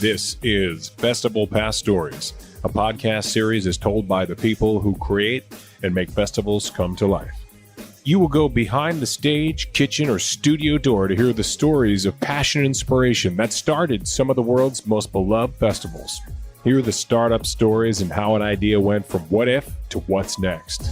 This is Festival Pass Stories, a podcast series is told by the people who create and make festivals come to life. You will go behind the stage, kitchen, or studio door to hear the stories of passion and inspiration that started some of the world's most beloved festivals. Hear the startup stories and how an idea went from what if to what's next.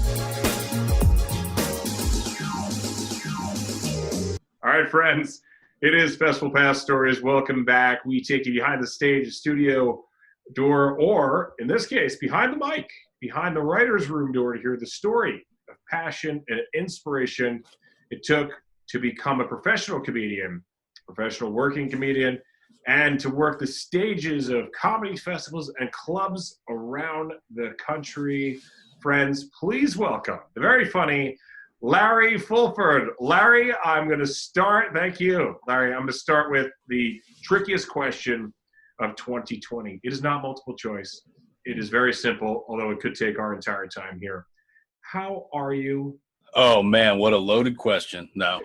All right, friends, it is Festival Pass Stories. Welcome back. We take you behind the stage, studio door, or in this case, behind the mic, behind the writer's room door to hear the story of passion and inspiration it took to become a professional comedian, professional working comedian, and to work the stages of comedy festivals and clubs around the country. Friends, please welcome the very funny Larry Fulford. Larry, I'm going to start. Thank you, Larry. I'm going to start with the trickiest question of 2020. It is not multiple choice. It is very simple, although it could take our entire time here. How are you? Oh man, what a loaded question. No,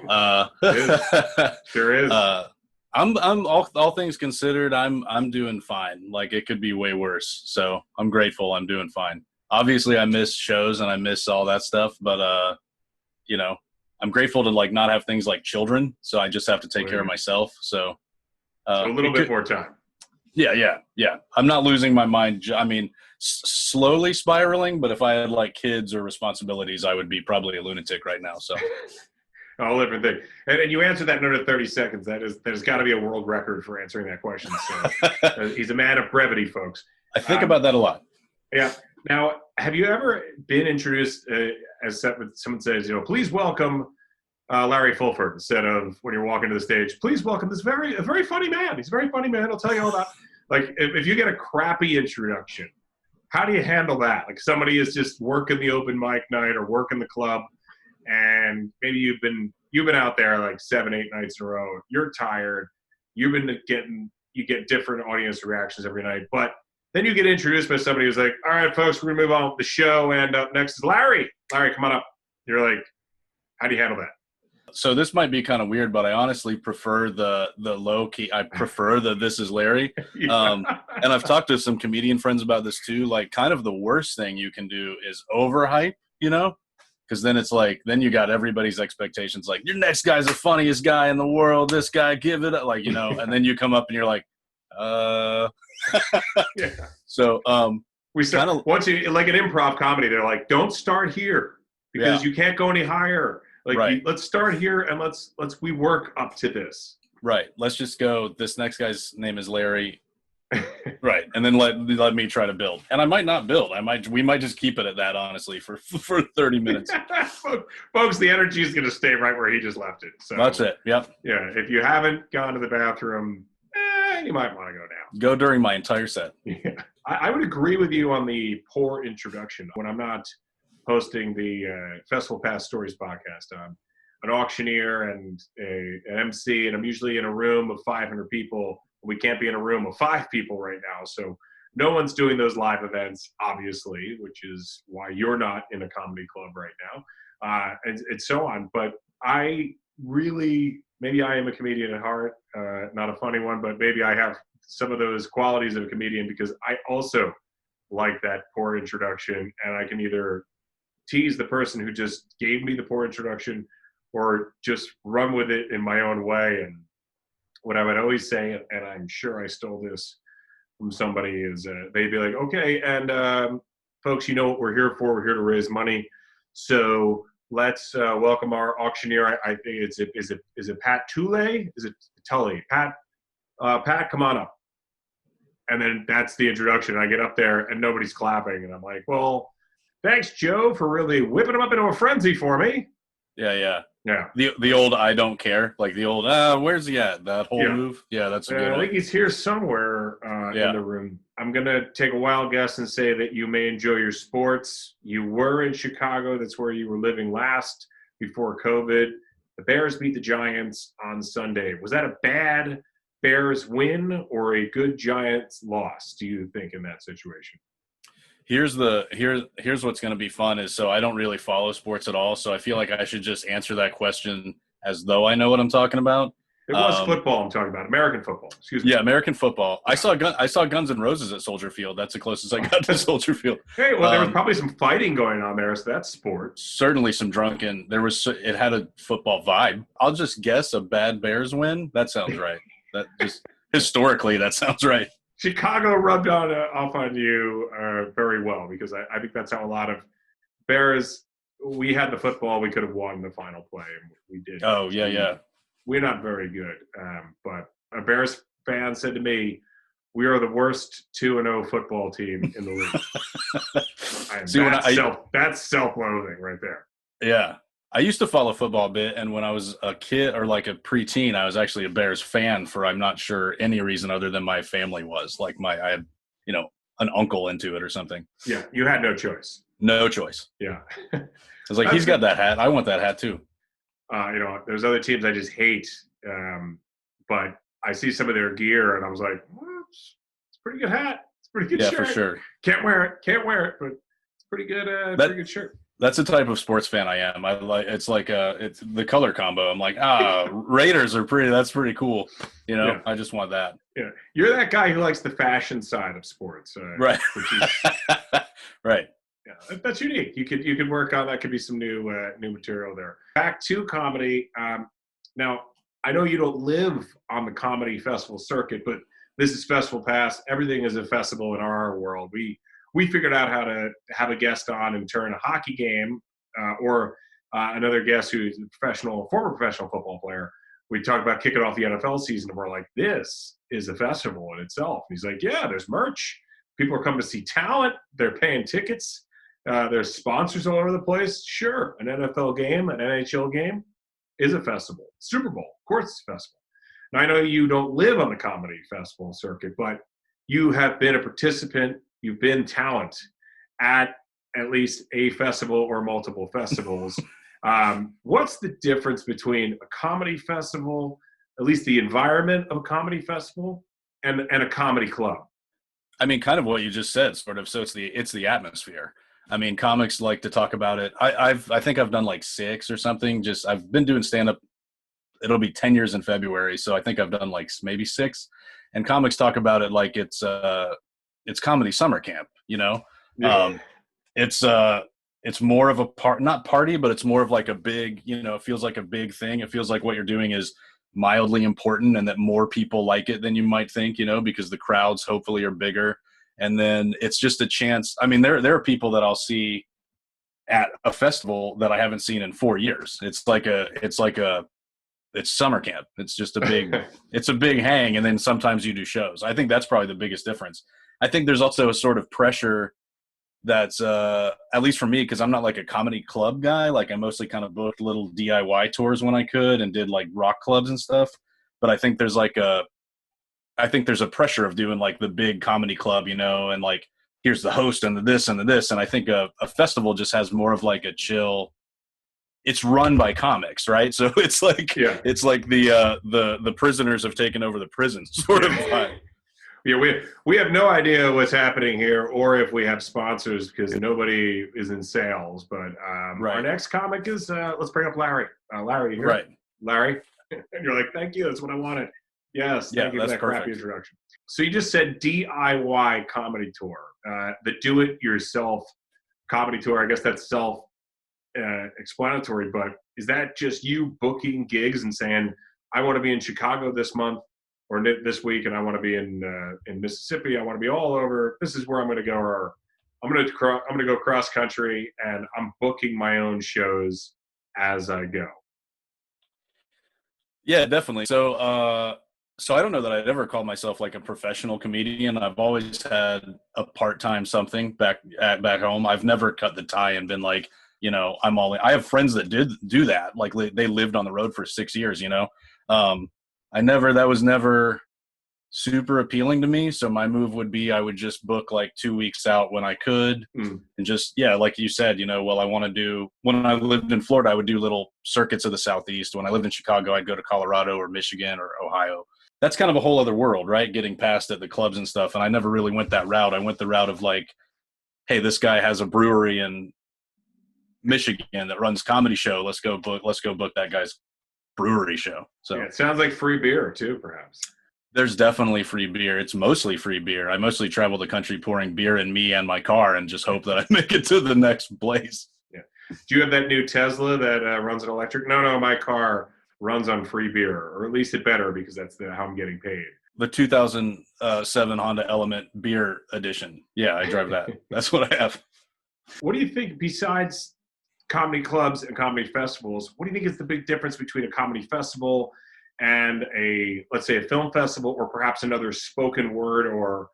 Sure is. I'm all things considered, I'm doing fine. Like, it could be way worse. So I'm grateful. I'm doing fine. Obviously I miss shows and I miss all that stuff, but I'm grateful to like not have things like children. So I just have to take care of myself. So a little bit more time. Yeah. I'm not losing my mind. I mean, slowly spiraling, but if I had like kids or responsibilities, I would be probably a lunatic right now. So a whole different thing. And you answered that in under 30 seconds. There's got to be a world record for answering that question. So he's a man of brevity, folks. I think about that a lot. Yeah. Now, have you ever been introduced as someone says, please welcome Larry Fulford, instead of when you're walking to the stage, please welcome this a very funny man. He's a very funny man. I'll tell you all about. Like, if you get a crappy introduction, how do you handle that? Like, somebody is just working the open mic night or working the club, and maybe you've been out there like 7-8 nights in a row. You're tired. You get different audience reactions every night, but then you get introduced by somebody who's like, all right, folks, we're gonna move on with the show, and up next is Larry. Larry, come on up. You're like, how do you handle that? So this might be kind of weird, but I honestly prefer the low key. I prefer the "This is Larry," Yeah. And I've talked to some comedian friends about this too. Like, kind of the worst thing you can do is overhype, because then it's like, then you got everybody's expectations. Like, your next guy's the funniest guy in the world. This guy, give it up, and then you come up and you're like, Yeah. So we start once you like an improv comedy. They're like, don't start here because you can't go any higher. Like, right. Let's start here and we work up to this. Right. Let's just go. This next guy's name is Larry. Right. And then let me try to build. And I might not build. We might just keep it at that, honestly, for 30 minutes. Folks, the energy is going to stay right where he just left it. So that's it. Yep. Yeah. If you haven't gone to the bathroom, you might want to go now. Go during my entire set. Yeah. I would agree with you on the poor introduction. When I'm not hosting the Festival Pass Stories podcast, I'm an auctioneer and an MC, and I'm usually in a room of 500 people. We can't be in a room of 5 people right now, so no one's doing those live events, obviously, which is why you're not in a comedy club right now, and so on. But maybe I am a comedian at heart, not a funny one, but maybe I have some of those qualities of a comedian, because I also like that poor introduction, and I can either tease the person who just gave me the poor introduction or just run with it in my own way. And what I would always say, and I'm sure I stole this from somebody, is they'd be like, okay, and folks, you know what we're here for. We're here to raise money. So let's welcome our auctioneer. I think is it Pat Tuley? Is it Tully? Pat, come on up. And then that's the introduction. I get up there and nobody's clapping, and I'm like, well, thanks, Joe, for really whipping them up into a frenzy for me. Yeah. The old I don't care, like the old where's he at? That whole move. Yeah, that's a good I one. think he's here somewhere in the room. I'm gonna take a wild guess and say that you may enjoy your sports. You were in Chicago. That's where you were living last before COVID. The Bears beat the Giants on Sunday. Was that a bad Bears win or a good Giants loss, do you think, in that situation? Here's what's going to be fun is, so I don't really follow sports at all, so I feel like I should just answer that question as though I know what I'm talking about. It was football I'm talking about. American football. Excuse me. Yeah, American football. I saw Guns N' Roses at Soldier Field. That's the closest I got to Soldier Field. Hey, well, there was probably some fighting going on there, so that's sport. Certainly some drunken. It had a football vibe. I'll just guess a bad Bears win. That sounds right. That just historically, that sounds right. Chicago rubbed off on you very well because I think that's how a lot of Bears. We had the football. We could have won the final play, and we did. Oh yeah. We're not very good, but a Bears fan said to me, "We are the worst 2-0 football team in the league." That's self-loathing right there. Yeah, I used to follow football a bit, and when I was a kid or like a preteen, I was actually a Bears fan for I'm not sure any reason other than my family was like I had an uncle into it or something. Yeah, you had no choice. No choice. Yeah, I was like, he's got that hat. I want that hat too. There's other teams I just hate, but I see some of their gear, and I was like, it's a pretty good hat. It's a pretty good shirt. Yeah, for sure. Can't wear it, but it's pretty good. Pretty good shirt. That's the type of sports fan I am. It's the color combo. I'm like, Raiders are pretty. That's pretty cool. Yeah. I just want that. Yeah, you're that guy who likes the fashion side of sports, right? Right. Yeah, that's unique. You could work on that. Could be some new material there. Back to comedy. Now I know you don't live on the comedy festival circuit, but this is Festival Pass. Everything is a festival in our world. We figured out how to have a guest on and turn a hockey game or another guest who's a former professional football player. We talked about kicking off the NFL season, and we're like, this is a festival in itself. And he's like, yeah, there's merch. People are coming to see talent. They're paying tickets. There's sponsors all over the place. Sure, an NFL game, an NHL game is a festival. Super Bowl, of course it's a festival. Now, I know you don't live on the comedy festival circuit, but you have been a participant. You've been talent at least a festival or multiple festivals. What's the difference between a comedy festival, at least the environment of a comedy festival, and a comedy club? I mean, kind of what you just said, sort of. So it's the atmosphere. I mean, comics like to talk about it. I think I've done like 6 or something. I've been doing stand-up. It'll be 10 years in February, so I think I've done like maybe 6. And comics talk about it like it's comedy summer camp. Yeah. It's more of a not party, but it's more of like a big. It feels like a big thing. It feels like what you're doing is mildly important, and that more people like it than you might think. Because the crowds hopefully are bigger. And then it's just a chance. I mean, there are people that I'll see at a festival that I haven't seen in 4 years. It's summer camp. It's just it's a big hang. And then sometimes you do shows. I think that's probably the biggest difference. I think there's also a sort of pressure that's, at least for me, because I'm not like a comedy club guy. Like I mostly kind of booked little DIY tours when I could and did like rock clubs and stuff. But I think there's a pressure of doing like the big comedy club, and like, here's the host and the this and the this. And I think a festival just has more of like a chill. It's run by comics, right? So it's like, It's like the prisoners have taken over the prison sort of vibe. Yeah, we have no idea what's happening here or if we have sponsors because nobody is in sales. But right. Our next comic is, let's bring up Larry. Larry, here. Right. Larry. And you're like, thank you. That's what I wanted. Yes, thank you for that crappy introduction. So you just said DIY comedy tour, the do-it-yourself comedy tour. I guess that's self-explanatory, but is that just you booking gigs and saying, I want to be in Chicago this month or this week, and I want to be in Mississippi. I want to be all over. This is where I'm going to go, or I'm going to go cross country, and I'm booking my own shows as I go. Yeah, definitely. So I don't know that I'd ever call myself like a professional comedian. I've always had a part-time something back home. I've never cut the tie and been like, I'm all in. I have friends that did do that. Like they lived on the road for 6 years, that was never super appealing to me. So my move would be, I would just book like 2 weeks out when I could and just, like you said, when I lived in Florida, I would do little circuits of the Southeast. When I lived in Chicago, I'd go to Colorado or Michigan or Ohio. That's kind of a whole other world, right? Getting past at the clubs and stuff. And I never really went that route. I went the route of like, hey, this guy has a brewery in Michigan that runs comedy show. Let's go book that guy's brewery show. So yeah, it sounds like free beer too, perhaps. there's definitely free beer. It's mostly free beer. I mostly travel the country pouring beer in me and my car and just hope that I make it to the next place. Yeah. Do you have that new Tesla that runs on electric? No, my car runs on free beer, or at least it better because that's how I'm getting paid. The 2007 Honda Element Beer Edition. Yeah, I drive that. That's what I have. What do you think, besides comedy clubs and comedy festivals, what do you think is the big difference between a comedy festival and let's say a film festival, or perhaps another spoken word or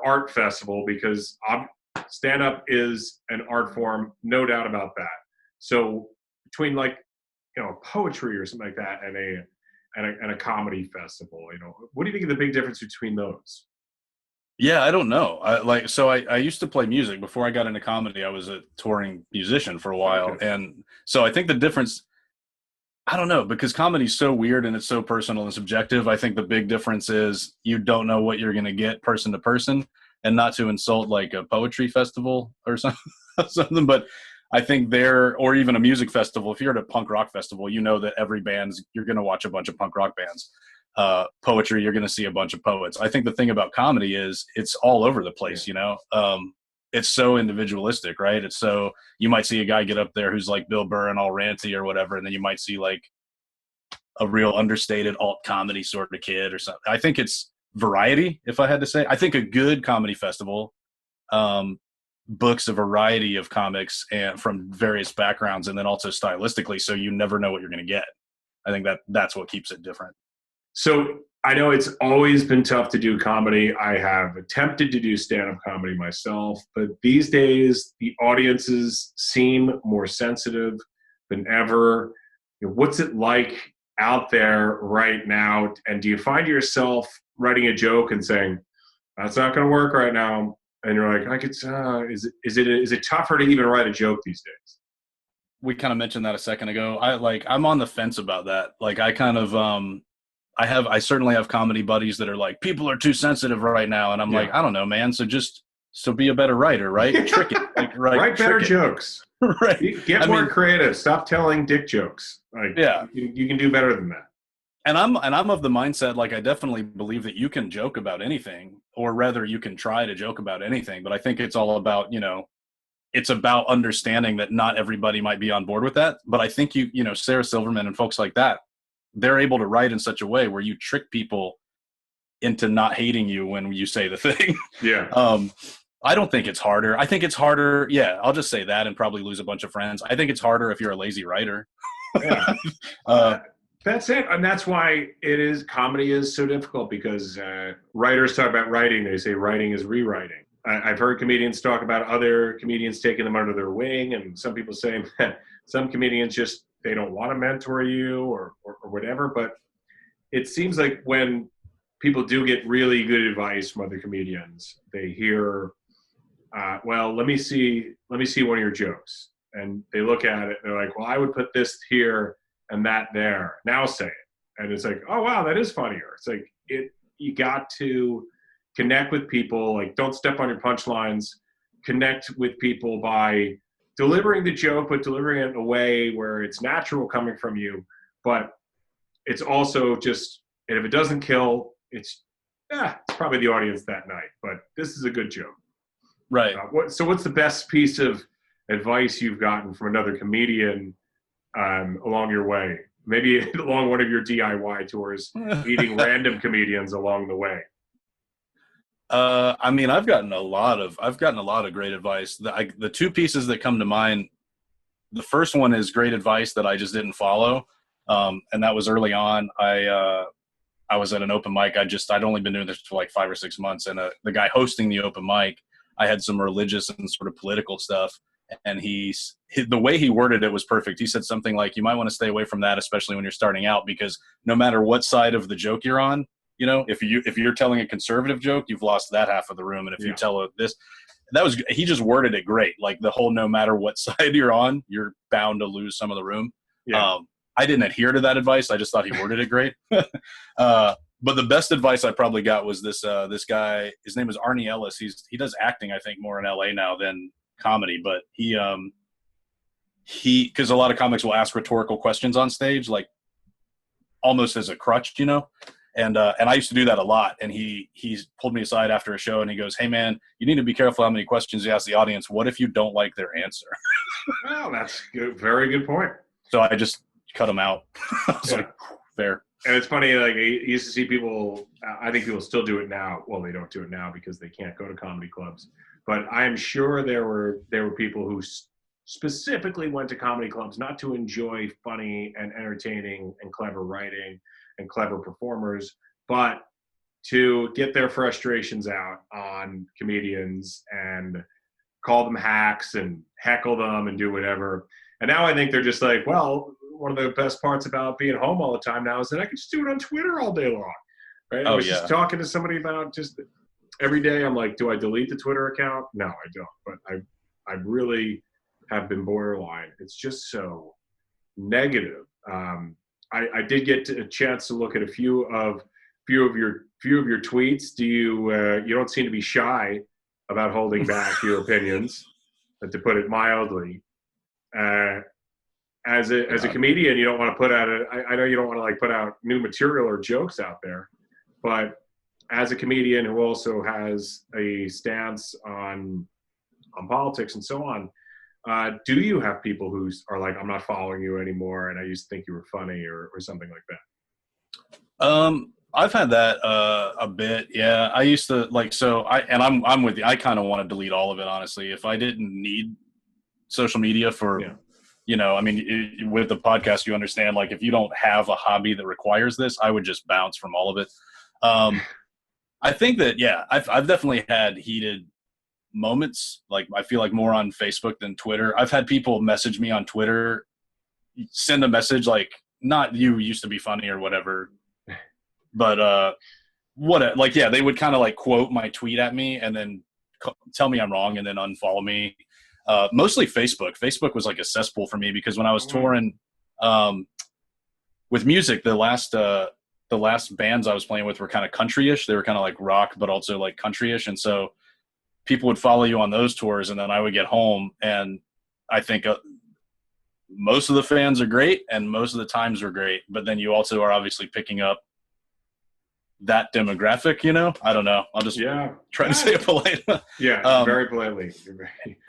art festival? Because stand-up is an art form, no doubt about that. So between poetry or something like that and a comedy festival, what do you think of the big difference between those? Yeah, I don't know. I used to play music before I got into comedy. I was a touring musician for a while. Okay. And so I think the difference, I don't know, because comedy's so weird and it's so personal and subjective. I think the big difference is you don't know what you're going to get person to person, and not to insult like a poetry festival or something, but I think or even a music festival, if you're at a punk rock festival, you know that you're going to watch a bunch of punk rock bands. Poetry, you're going to see a bunch of poets. I think the thing about comedy is it's all over the place, it's so individualistic, right? It's so, you might see a guy get up there who's like Bill Burr and all ranty or whatever, and then you might see like a real understated alt comedy sort of kid or something. I think it's variety, if I had to say. I think a good comedy festival books a variety of comics and from various backgrounds, and then also stylistically, so you never know what you're going to get. I think that's what keeps it different. So I know it's always been tough to do comedy. I have attempted to do stand-up comedy myself, but these days the audiences seem more sensitive than ever. What's it like out there right now? And do you find yourself writing a joke and saying, that's not going to work right now? And you're like, is it tougher to even write a joke these days? We kind of mentioned that a second ago. I'm on the fence about that. Like I kind of, I certainly have comedy buddies that are like, people are too sensitive right now. And I'm like, I don't know, man. So be a better writer, right? Trick it. Write better jokes. Right. Get more creative. Stop telling dick jokes. You can do better than that. And I'm of the mindset, like, I definitely believe that you can joke about anything, or rather you can try to joke about anything. But I think it's all about, it's about understanding that not everybody might be on board with that. But I think Sarah Silverman and folks like that, they're able to write in such a way where you trick people into not hating you when you say the thing. Yeah. I don't think it's harder. I think it's harder. Yeah, I'll just say that and probably lose a bunch of friends. I think it's harder if you're a lazy writer. Yeah. That's it. And that's why comedy is so difficult, because writers talk about writing. They say writing is rewriting. I've heard comedians talk about other comedians taking them under their wing, and some people saying that some comedians just, they don't want to mentor you or whatever. But it seems like when people do get really good advice from other comedians, they hear, well, let me see one of your jokes. And they look at it and they're like, well, I would put this here and that there. Now say it. And it's like, oh, wow, that is funnier. It's like, you got to connect with people. Like, don't step on your punchlines. Connect with people by delivering the joke, but delivering it in a way where it's natural coming from you. But it's also just, and if it doesn't kill, it's probably the audience that night. But this is a good joke. Right. So what's the best piece of advice you've gotten from another comedian along your way? Maybe along one of your DIY tours, meeting random comedians along the way. I mean, I've gotten a lot of great advice. The two pieces that come to mind, the first one is great advice that I just didn't follow. And that was early on. I was at an open mic. I'd only been doing this for like 5 or 6 months. And the guy hosting the open mic, I had some religious and sort of political stuff. And the way he worded it was perfect. He said something like, you might want to stay away from that, especially when you're starting out, because no matter what side of the joke you're on, if you're telling a conservative joke, you've lost that half of the room. And if you tell this, he just worded it great. Like the whole, no matter what side you're on, you're bound to lose some of the room. Yeah. I didn't adhere to that advice. I just thought he worded it great. But the best advice I probably got was this guy, his name is Arnie Ellis. He does acting, I think, more in LA now than comedy, but he because a lot of comics will ask rhetorical questions on stage, like, almost as a crutch, you know? And I used to do that a lot. And he's pulled me aside after a show and he goes, "Hey man, you need to be careful how many questions you ask the audience. What if you don't like their answer?" Well, that's good. Very good point. So I just cut them out. I was like, fair. And it's funny, like, I used to see people, I think people still do it now. Well, they don't do it now because they can't go to comedy clubs. But I'm sure there were people who specifically went to comedy clubs not to enjoy funny and entertaining and clever writing and clever performers, but to get their frustrations out on comedians and call them hacks and heckle them and do whatever. And now I think they're just like, well, one of the best parts about being home all the time now is that I can just do it on Twitter all day long. Right? I was just talking to somebody about just every day. I'm like, do I delete the Twitter account? No, I don't. But I really have been borderline. It's just so negative. I did get a chance to look at a few of your tweets. Do you don't seem to be shy about holding back your opinions, to put it mildly. As a comedian, you don't want to put out I know you don't want to like put out new material or jokes out there, but as a comedian who also has a stance on politics and so on, do you have people who are like, I'm not following you anymore and I used to think you were funny or something like that? I've had that a bit. Yeah, I used to I'm with you. I kind of want to delete all of it, honestly. If I didn't need social media for, I mean, with the podcast, you understand, like, if you don't have a hobby that requires this, I would just bounce from all of it. I think that, I've definitely had heated moments. Like, I feel like more on Facebook than Twitter. I've had people message me on Twitter, send a message like, not "you used to be funny" or whatever, but they would kind of like quote my tweet at me and then tell me I'm wrong and then unfollow me. Mostly Facebook. Facebook was like a cesspool for me because when I was touring with music, the last bands I was playing with were kind of country-ish. They were kind of like rock, but also like country-ish. And so people would follow you on those tours, and then I would get home, and I think most of the fans are great, and most of the times are great. But then you also are obviously picking up that demographic, I don't know. I'll just try to say it polite. Very politely.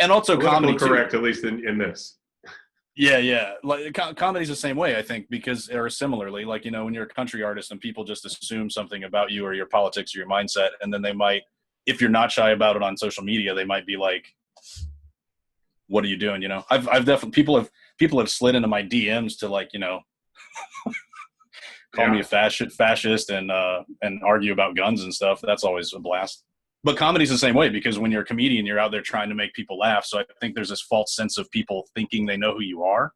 And also comedy correct, too. At least in this. Yeah. Like comedy's the same way, I think, because, or similarly, like, when you're a country artist and people just assume something about you or your politics or your mindset, and then they might, if you're not shy about it on social media, they might be like, "What are you doing?" I've definitely people have slid into my DMs to, like, call me a fascist and argue about guns and stuff. That's always a blast. But comedy's the same way, because when you're a comedian, you're out there trying to make people laugh. So I think there's this false sense of people thinking they know who you are.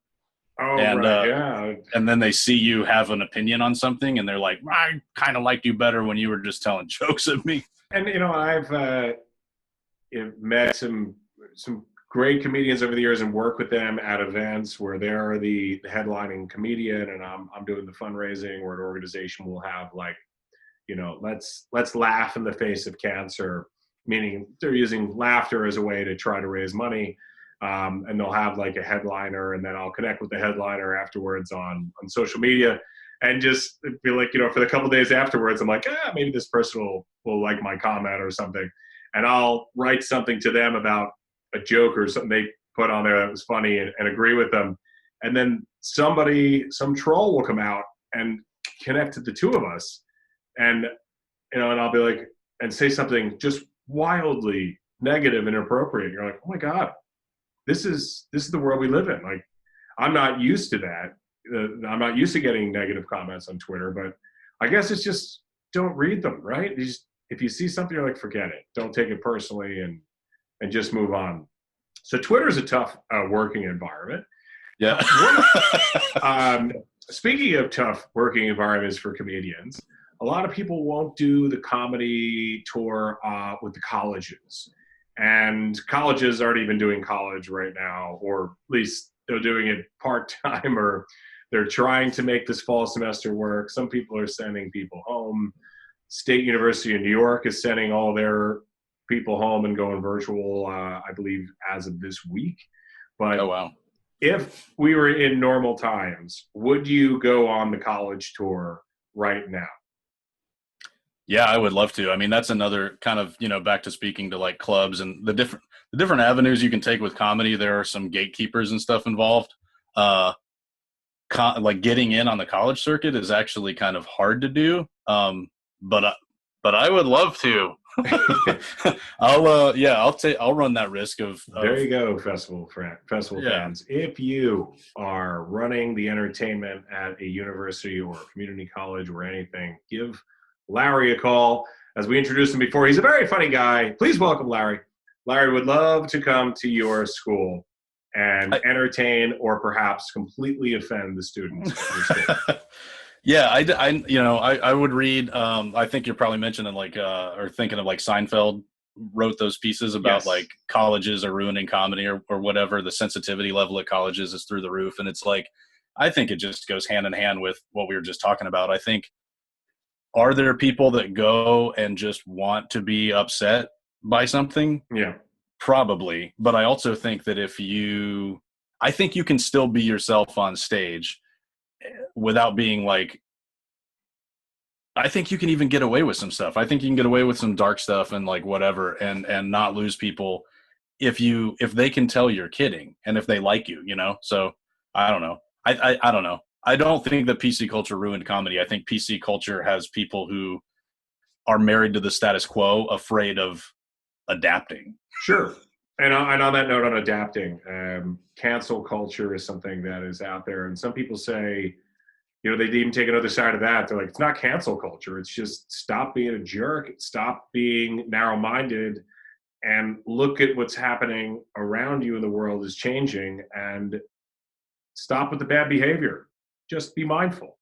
And then they see you have an opinion on something, and they're like, "I kind of liked you better when you were just telling jokes at me." And I've met some great comedians over the years and work with them at events where they're the headlining comedian, and I'm doing the fundraising, where an organization will have, like, let's laugh in the face of cancer, meaning they're using laughter as a way to try to raise money. And they'll have like a headliner, and then I'll connect with the headliner afterwards on social media, and just be like, for the couple days afterwards, I'm like, maybe this person will like my comment or something. And I'll write something to them about a joke or something they put on there that was funny, and agree with them. And then some troll will come out and connect to the two of us. And, and I'll be like, and say something just wildly negative and inappropriate. You're like, oh my God, this is the world we live in. Like, I'm not used to that. I'm not used to getting negative comments on Twitter, but I guess it's just, don't read them, right? If you see something, you're like, forget it. Don't take it personally, and just move on. So Twitter is a tough working environment. Yeah. Speaking of tough working environments for comedians, a lot of people won't do the comedy tour with the colleges. And colleges aren't even doing college right now, or at least they're doing it part-time, or they're trying to make this fall semester work. Some people are sending people home. State University of New York is sending all their people home and going virtual, I believe, as of this week. But oh, wow. If we were in normal times, would you go on the college tour right now? Yeah, I would love to. I mean, that's another kind of, back to speaking to like clubs and the different avenues you can take with comedy. There are some gatekeepers and stuff involved. Uh, like getting in on the college circuit is actually kind of hard to do. But but I would love to. I'll run that risk There of you go, festival yeah. fans. If you are running the entertainment at a university or a community college or anything, give Larry a call. As we introduced him before, he's a very funny guy. Please welcome Larry. Larry would love to come to your school and I, entertain or perhaps completely offend the students at your school. yeah, I would read. I think you're probably mentioning like or thinking of like Seinfeld wrote those pieces about Yes. like colleges are ruining comedy or whatever. The sensitivity level at colleges is through the roof, and it's like I think it just goes hand in hand with what we were just talking about. I think are there people that go and just want to be upset by something? Yeah. Probably, but I also think that I think you can still be yourself on stage without being like I think you can even get away with some stuff. I think you can get away with some dark stuff and like whatever and not lose people if they can tell you're kidding and if they like you. So I don't know. I don't know. I don't think that PC culture ruined comedy. I think PC culture has people who are married to the status quo, afraid of adapting. Sure. And on that note, on adapting, cancel culture is something that is out there. And some people say, they even take another side of that. They're like, it's not cancel culture. It's just stop being a jerk, stop being narrow-minded, and look at what's happening around you in the world is changing, and stop with the bad behavior. Just be mindful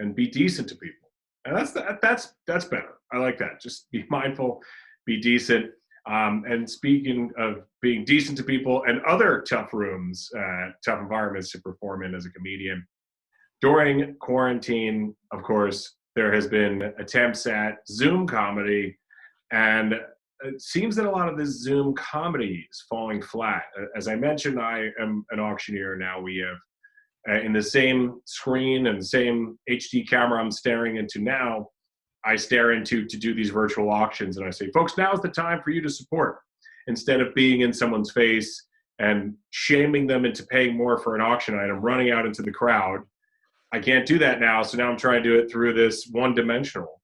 and be decent to people. And that's better. I like that. Just be mindful, be decent. And speaking of being decent to people and other tough rooms, tough environments to perform in as a comedian, during quarantine, of course, there has been attempts at Zoom comedy, and it seems that a lot of this Zoom comedy is falling flat. As I mentioned, I am an auctioneer now. We have in the same screen and the same HD camera I'm staring into now, I stare into to do these virtual auctions, and I say, folks, now's the time for you to support. Instead of being in someone's face and shaming them into paying more for an auction item, running out into the crowd, I can't do that now. So now I'm trying to do it through this one-dimensional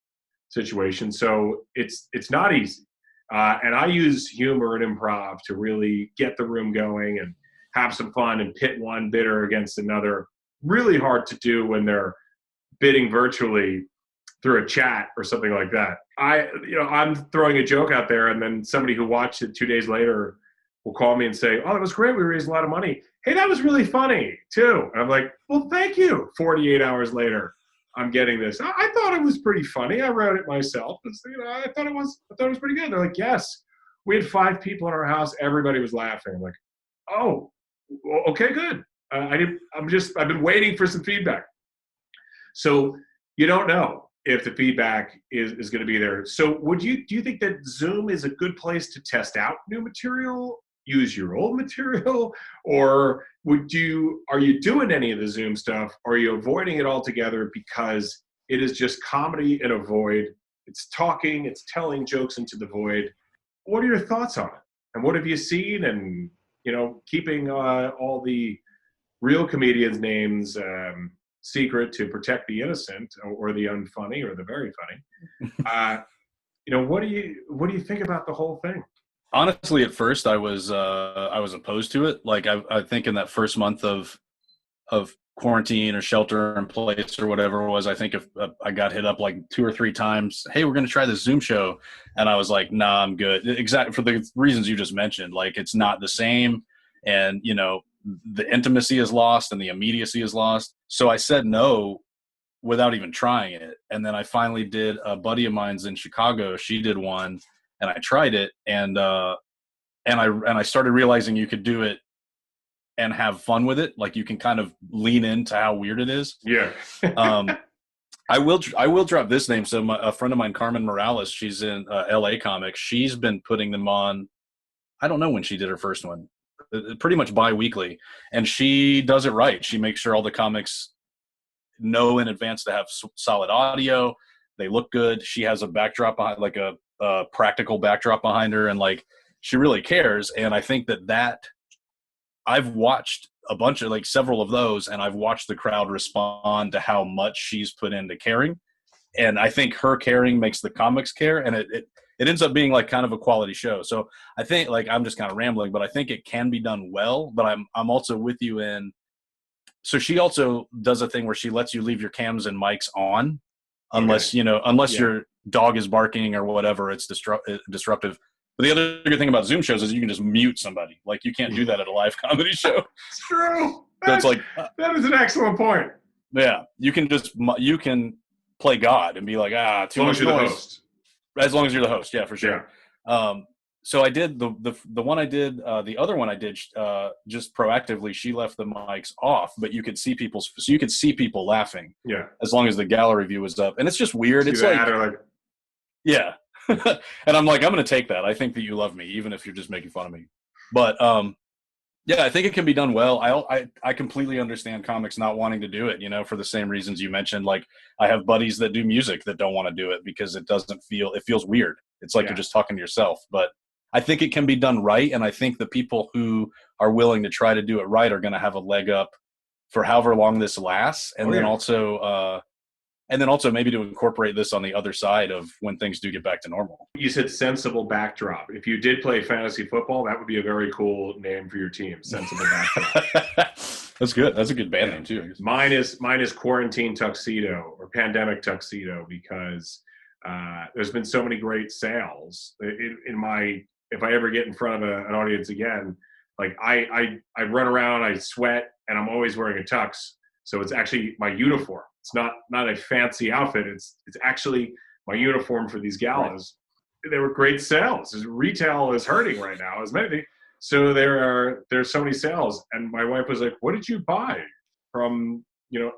situation. So it's not easy. And I use humor and improv to really get the room going and have some fun and pit one bidder against another. Really hard to do when they're bidding virtually through a chat or something like that. I'm throwing a joke out there, and then somebody who watched it 2 days later will call me and say, "Oh, that was great. We raised a lot of money. Hey, that was really funny too." And I'm like, "Well, thank you." 48 hours later, I'm getting this. I thought it was pretty funny. I wrote it myself. I thought it was pretty good. They're like, "Yes." We had 5 people in our house. Everybody was laughing. I'm like, "Oh, okay, good." I've been waiting for some feedback. So you don't know if the feedback is going to be there. So do you think that Zoom is a good place to test out new material, use your old material, or are you doing any of the Zoom stuff? Or are you avoiding it altogether because it is just comedy in a void? It's talking, it's telling jokes into the void. What are your thoughts on it? And what have you seen? And keeping all the real comedians' names secret to protect the innocent or the unfunny or the very funny. What do you think about the whole thing? Honestly, at first I was opposed to it. Like I think in that first month of quarantine or shelter in place or whatever it was, I think if I got hit up like 2 or 3 times, "Hey, we're going to try this Zoom show," and I was like, "Nah, I'm good." Exactly for the reasons you just mentioned. Like it's not the same, and the intimacy is lost and the immediacy is lost. So I said no without even trying it. And then I finally did. A buddy of mine's in Chicago. She did one, and I tried it, and I started realizing you could do it and have fun with it. Like you can kind of lean into how weird it is. Yeah. I will drop this name. So a friend of mine, Carmen Morales, she's in LA Comics. She's been putting them on. I don't know when she did her first one. pretty much bi-weekly, and she does it right. She makes sure all the comics know in advance to have solid audio. They look good. She has a backdrop behind, like a practical backdrop behind her, and like she really cares. And I think that I've watched a bunch of, like, several of those, and I've watched the crowd respond to how much she's put into caring. And I think her caring makes the comics care, and it ends up being like kind of a quality show. So I think, like, I'm just kind of rambling, but I think it can be done well. But I'm also with you in. So she also does a thing where she lets you leave your cams and mics on, unless your dog is barking or whatever. It's disruptive. But the other good thing about Zoom shows is you can just mute somebody. Like, you can't do that at a live comedy show. It's true. So it's like that is an excellent point. Yeah, you can play God and be like, too much noise. As long as you're the host, yeah, for sure. Yeah. So I did the one I did, the other one I did just proactively. She left the mics off, but you could see people laughing. Yeah. As long as the gallery view was up, and it's just weird. It's like, yeah. And I'm like, I'm going to take that. I think that you love me, even if you're just making fun of me. But yeah, I think it can be done well. I completely understand comics not wanting to do it, for the same reasons you mentioned. Like, I have buddies that do music that don't want to do it because it feels weird. It's like you're just talking to yourself. But I think it can be done right, and I think the people who are willing to try to do it right are going to have a leg up for however long this lasts. And then also maybe to incorporate this on the other side of when things do get back to normal. You said sensible backdrop. If you did play fantasy football, that would be a very cool name for your team. Sensible backdrop. That's good. That's a good band name too. Mine is Quarantine Tuxedo or Pandemic Tuxedo, because there's been so many great sales if I ever get in front of an audience again, like I run around, I sweat, and I'm always wearing a tux. So it's actually my uniform. It's not a fancy outfit. It's actually my uniform for these galas. Right. They were great sales. Retail is hurting right now, as many. So there's so many sales. And my wife was like, "What did you buy from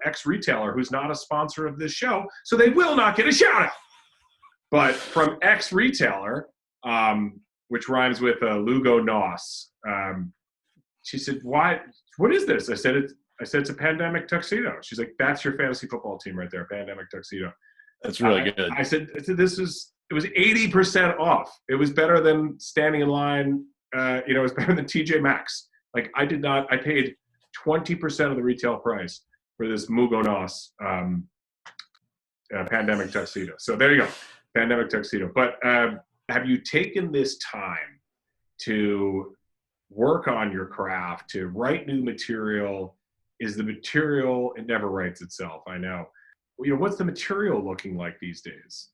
X retailer who's not a sponsor of this show? So they will not get a shout out." But from X retailer, which rhymes with Lugo Nos. She said, "Why? What is this?" I said, it's a Pandemic Tuxedo. She's like, "That's your fantasy football team right there, Pandemic Tuxedo." That's really good. I said it was 80% off. It was better than standing in line. It was better than TJ Maxx. Like, I paid 20% of the retail price for this Mugo Nos Pandemic Tuxedo. So there you go, Pandemic Tuxedo. But have you taken this time to work on your craft, to write new material? Is the material, it never writes itself, I know. What's the material looking like these days?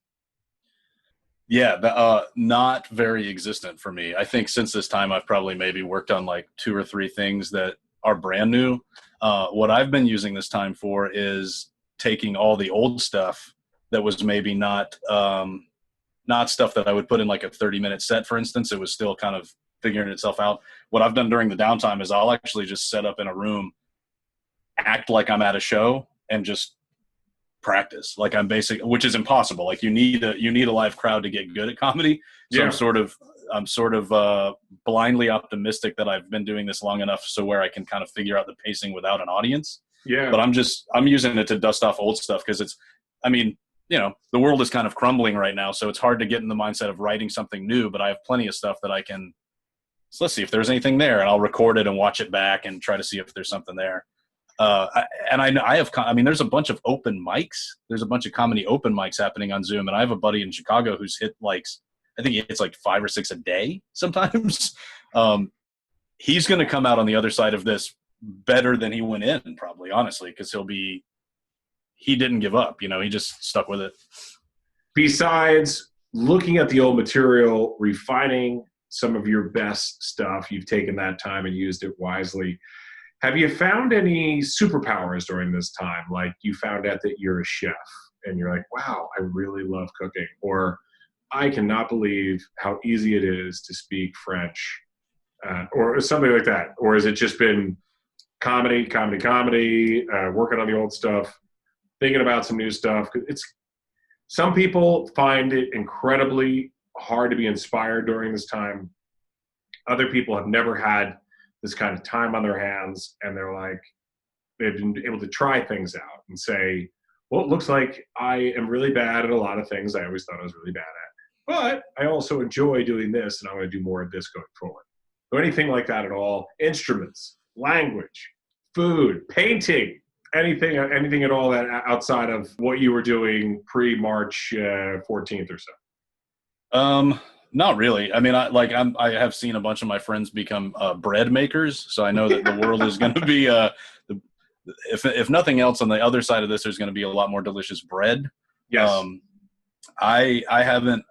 Yeah, not very existent for me. I think since this time I've probably maybe worked on like 2 or 3 things that are brand new. What I've been using this time for is taking all the old stuff that was maybe not stuff that I would put in like a 30-minute set, for instance. It was still kind of figuring itself out. What I've done during the downtime is I'll actually just set up in a room, act like I'm at a show, and just practice like I'm which is impossible. Like, you need a live crowd to get good at comedy. So yeah. I'm sort of blindly optimistic that I've been doing this long enough so where I can kind of figure out the pacing without an audience. Yeah. But I'm using it to dust off old stuff, because the world is kind of crumbling right now, so it's hard to get in the mindset of writing something new, but I have plenty of stuff that I can, so let's see if there's anything there, and I'll record it and watch it back and try to see if there's something there. There's a bunch of open mics. There's a bunch of comedy open mics happening on Zoom, and I have a buddy in Chicago who's hit I think he hits like 5 or 6 a day sometimes. He's going to come out on the other side of this better than he went in, probably, honestly, because he didn't give up. He just stuck with it. Besides looking at the old material, refining some of your best stuff, you've taken that time and used it wisely. Have you found any superpowers during this time? Like, you found out that you're a chef and you're like, wow, I really love cooking. Or I cannot believe how easy it is to speak French, or something like that. Or has it just been comedy, working on the old stuff, thinking about some new stuff? Some people find it incredibly hard to be inspired during this time. Other people have never had this kind of time on their hands, and they're like, they've been able to try things out and say, well, it looks like I am really bad at a lot of things I always thought I was really bad at, but I also enjoy doing this, and I'm going to do more of this going forward. So anything like that at all? Instruments, language, food, painting, anything at all that outside of what you were doing pre-March 14th or so? Not really. I mean, I have seen a bunch of my friends become bread makers, so I know that the world is going to be if nothing else, on the other side of this, there's going to be a lot more delicious bread. Yes. I haven't.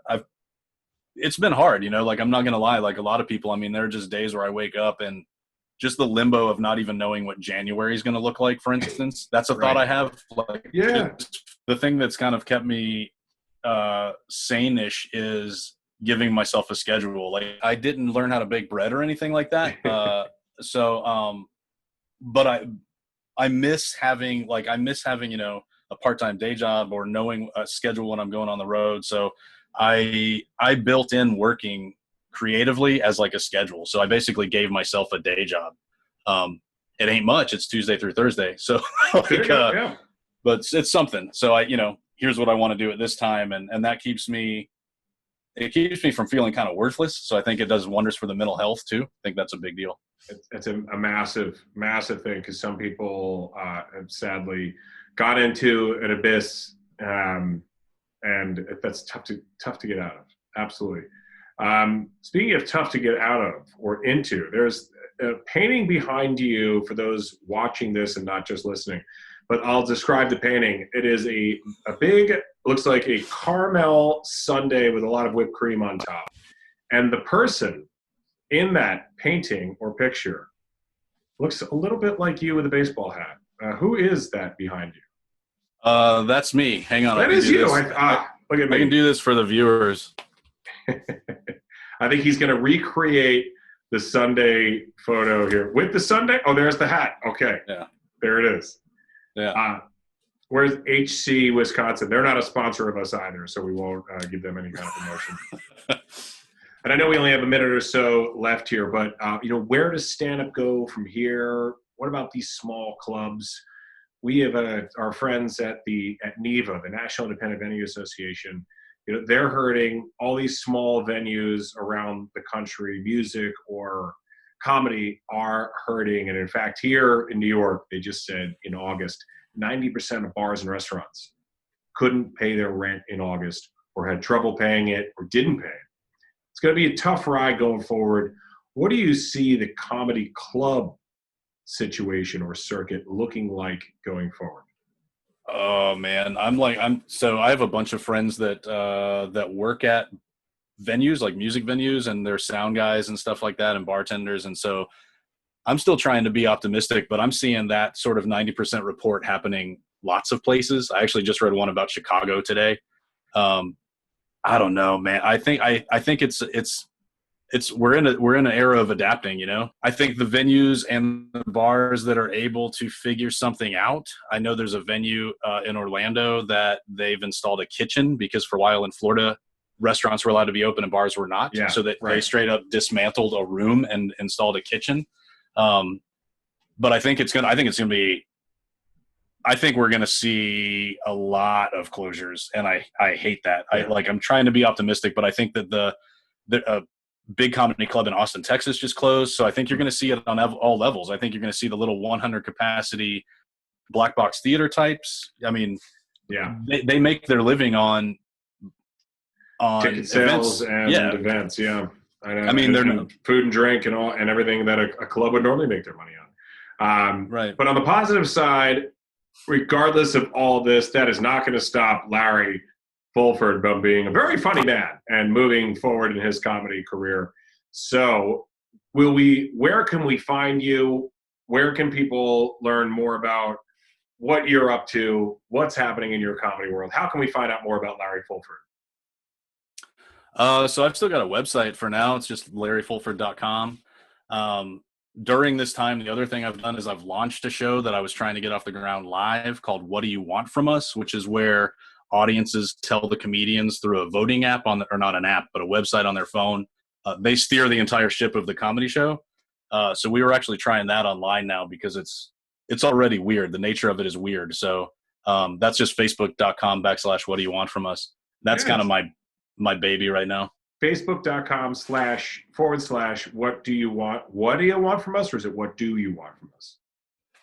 It's been hard, like, I'm not going to lie. Like a lot of people, I mean, there are just days where I wake up and just the limbo of not even knowing what January is going to look like, for instance. That's a thought I have. Like, yeah. The thing that's kind of kept me sane-ish is giving myself a schedule. Like, I didn't learn how to bake bread or anything like that. But I miss having, a part-time day job or knowing a schedule when I'm going on the road. So I built in working creatively as like a schedule. So I basically gave myself a day job. It ain't much. It's Tuesday through Thursday. So Yeah. But it's something. So here's what I want to do at this time. And that keeps me from feeling kind of worthless. So I think it does wonders for the mental health too. I think that's a big deal. It's a massive, massive thing, because some people have sadly got into an abyss, and that's tough to get out of. Absolutely. Speaking of tough to get out of or into, there's a painting behind you for those watching this and not just listening, but I'll describe the painting. It is a big, looks like a caramel sundae with a lot of whipped cream on top. And the person in that painting or picture looks a little bit like you with a baseball hat. Who is that behind you? That's me. Hang on. That is you. Look at me. I can do this for the viewers. I think he's going to recreate the Sunday photo here with the Sunday. Oh, there's the hat. Okay. Yeah. There it is. Yeah. Where's HC Wisconsin? They're not a sponsor of us either, so we won't give them any kind of promotion. And I know we only have a minute or so left here, but where does stand-up go from here? What about these small clubs? We have our friends at NIVA, the National Independent Venue Association. They're hurting. All these small venues around the country, music or comedy, are hurting. And in fact, here in New York, they just said in August, 90% of bars and restaurants couldn't pay their rent in August, or had trouble paying it, or didn't pay it. It's going to be a tough ride going forward. What do you see the comedy club situation or circuit looking like going forward? Oh man, so I have a bunch of friends that work at venues, like music venues, and they're sound guys and stuff like that, and bartenders. And so I'm still trying to be optimistic, but I'm seeing that sort of 90% report happening lots of places. I actually just read one about Chicago today. I don't know, man. I think we're in an era of adapting, I think the venues and the bars that are able to figure something out. I know there's a venue in Orlando that they've installed a kitchen, because for a while in Florida, restaurants were allowed to be open and bars were not. Yeah, so that they straight up dismantled a room and installed a kitchen. But I think we're going to see a lot of closures, and I hate that. Yeah. I'm trying to be optimistic, but I think that the big comedy club in Austin, Texas just closed. So I think you're going to see it on all levels. I think you're going to see the little 100 capacity black box theater types. I mean, yeah, they make their living on ticket sales and events. Yeah. I mean, they're food and drink and everything that a club would normally make their money on. Right. But on the positive side, regardless of all this, that is not going to stop Larry Fulford from being a very funny man and moving forward in his comedy career. So where can we find you? Where can people learn more about what you're up to, what's happening in your comedy world? How can we find out more about Larry Fulford? So I've still got a website for now. It's just larryfulford.com. During this time, the other thing I've done is I've launched a show that I was trying to get off the ground live called What Do You Want From Us, which is where audiences tell the comedians through a voting app or not an app, but a website on their phone. They steer the entire ship of the comedy show. So we were actually trying that online now because it's already weird. The nature of it is weird. So that's just facebook.com/what do you want from us. That's kind of my baby right now. Facebook.com//what do you want? What do you want from us? Or is it what do you want from us?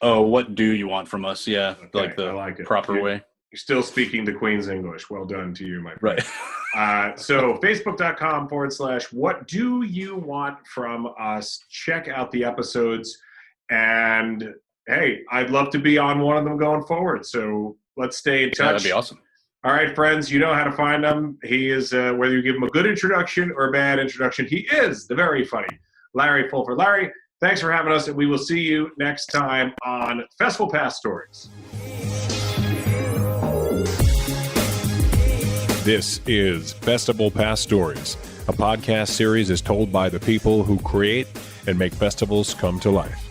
Oh, what do you want from us? Yeah. Okay, like the proper way. You're still speaking the Queen's English. Well done to you, my friend. Right. So facebook.com/what do you want from us? Check out the episodes. And hey, I'd love to be on one of them going forward. So let's stay in touch. Yeah, that'd be awesome. All right, friends, you know how to find him. He is, whether you give him a good introduction or a bad introduction, he is the very funny Larry Fulford. Larry, thanks for having us, and we will see you next time on Festival Pass Stories. This is Festival Pass Stories, a podcast series is told by the people who create and make festivals come to life.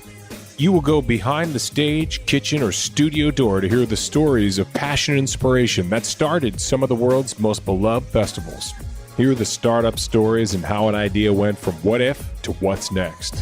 You will go behind the stage, kitchen, or studio door to hear the stories of passion and inspiration that started some of the world's most beloved festivals. Hear the startup stories and how an idea went from what if to what's next.